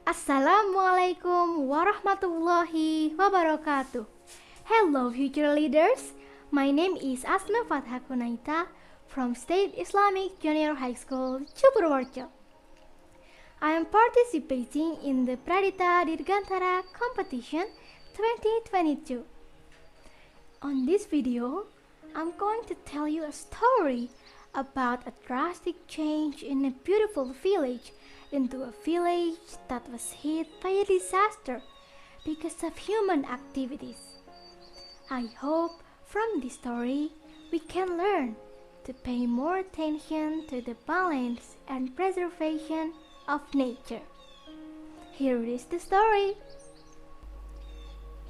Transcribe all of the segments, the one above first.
Assalamualaikum warahmatullahi wabarakatuh. Hello future leaders, my name is Asma Fatkha from State Islamic Junior High School, Purworejo. I am participating in the Pradita Dirgantara Competition 2022. On this video, I'm going to tell you a story about a drastic change in a beautiful village into a village that was hit by a disaster because of human activities. I hope from this story we can learn to pay more attention to the balance and preservation of nature. Here is the story.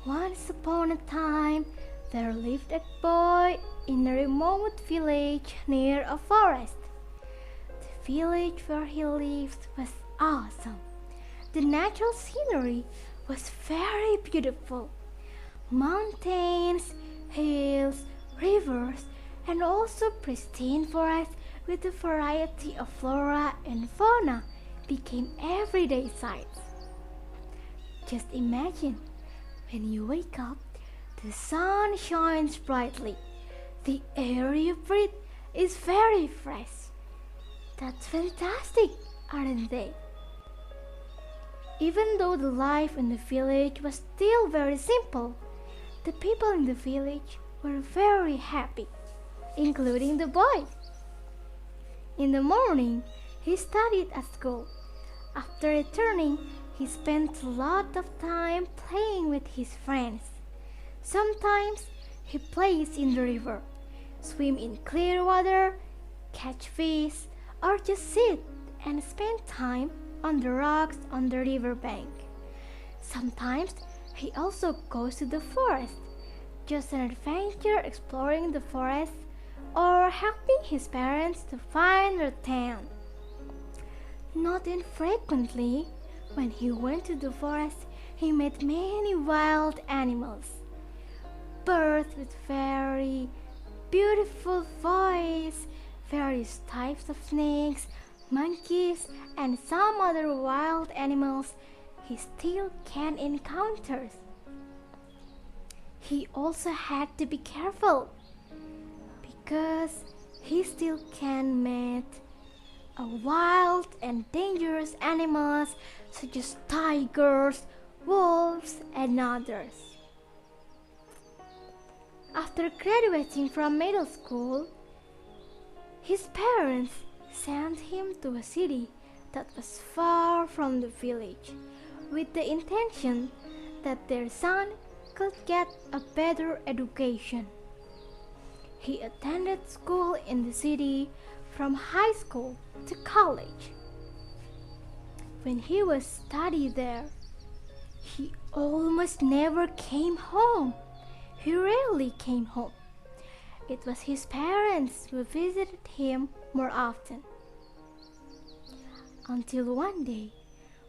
Once upon a time, there lived a boy in a remote village near a forest. The village where he lived was awesome. The natural scenery was very beautiful. Mountains, hills, rivers, and also pristine forests with a variety of flora and fauna became everyday sights. Just imagine, when you wake up, the sun shines brightly. The air you breathe is very fresh. That's fantastic, aren't they? Even though the life in the village was still very simple, the people in the village were very happy, including the boy. In the morning, he studied at school. After returning, he spent a lot of time playing with his friends. Sometimes he plays in the river, swim in clear water, catch fish, or just sit and spend time on the rocks on the riverbank. Sometimes he also goes to the forest, just an adventure exploring the forest or helping his parents to find their town. Not infrequently, when he went to the forest, he met many wild animals. Birds with very beautiful voice, various types of snakes, monkeys, and some other wild animals he still can encounter. He also had to be careful because he still can meet wild and dangerous animals such as tigers, wolves, and others. After graduating from middle school, his parents sent him to a city that was far from the village with the intention that their son could get a better education. He attended school in the city from high school to college. When he was studying there, he almost never came home. He rarely came home. It was his parents who visited him more often. Until one day,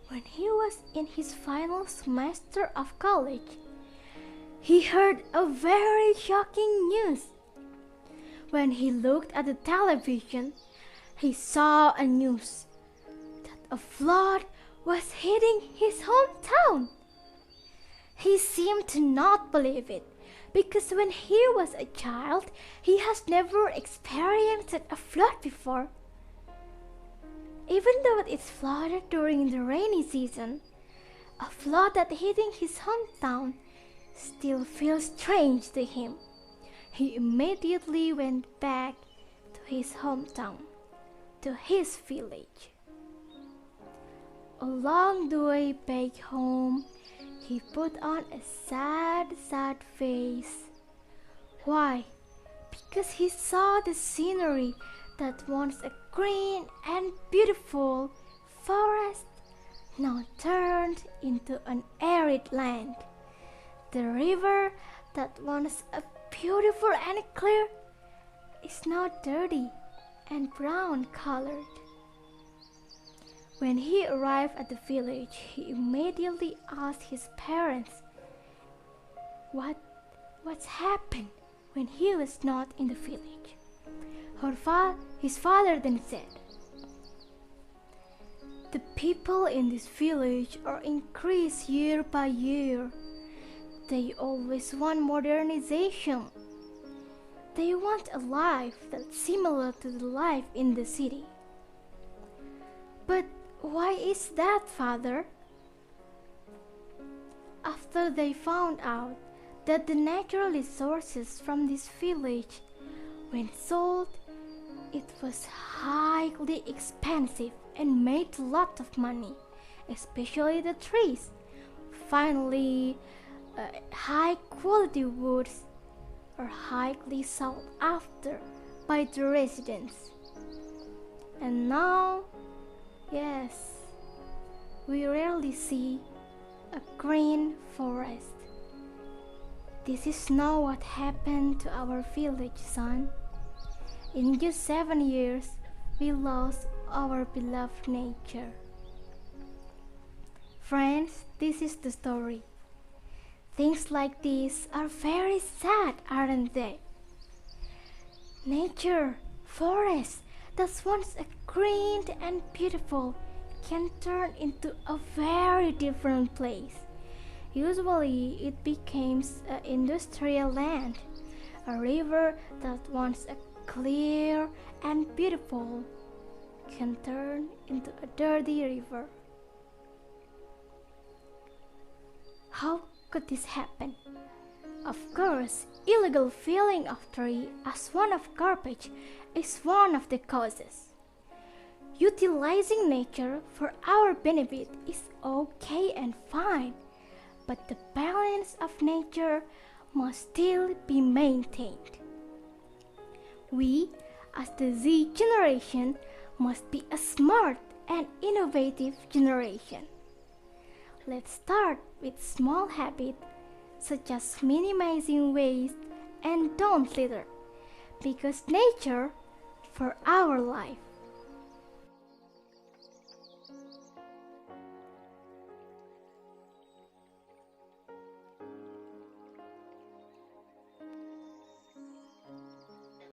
when he was in his final semester of college, he heard a very shocking news. When he looked at the television, he saw a news that a flood was hitting his hometown. He seemed to not believe it, because when he was a child, he has never experienced a flood before. Even though it's flooded during the rainy season, a flood that hitting his hometown still feels strange to him. He immediately went back to his hometown, to his village. Along the way back home, he put on a sad face. Why? Because he saw the scenery that once a green and beautiful forest now turned into an arid land. The river that once a beautiful and clear is now dirty and brown colored. When he arrived at the village, he immediately asked his parents what's happened when he was not in the village. His father then said, The people in this village are increased year by year. They always want modernization. They want a life that's similar to the life in the city. But why is that, Father? After they found out that the natural resources from this village, when sold, it was highly expensive and made a lot of money, especially the trees. Finally, high quality woods are highly sought after by the residents. And now, yes, we rarely see a green forest. This is not what happened to our village, son. In just 7 years, we lost our beloved nature. Friends, this is the story. Things like this are very sad, aren't they? Nature, forest that once a green and beautiful can turn into a very different place. Usually it becomes an industrial land. A river that once a clear and beautiful can turn into a dirty river. How could this happen? Of course, illegal filling of tree as one of garbage is one of the causes. Utilizing nature for our benefit is okay and fine, but the balance of nature must still be maintained. We, as the Z generation, must be a smart and innovative generation. Let's start with small habits such as minimizing waste and don't litter, because nature for our life.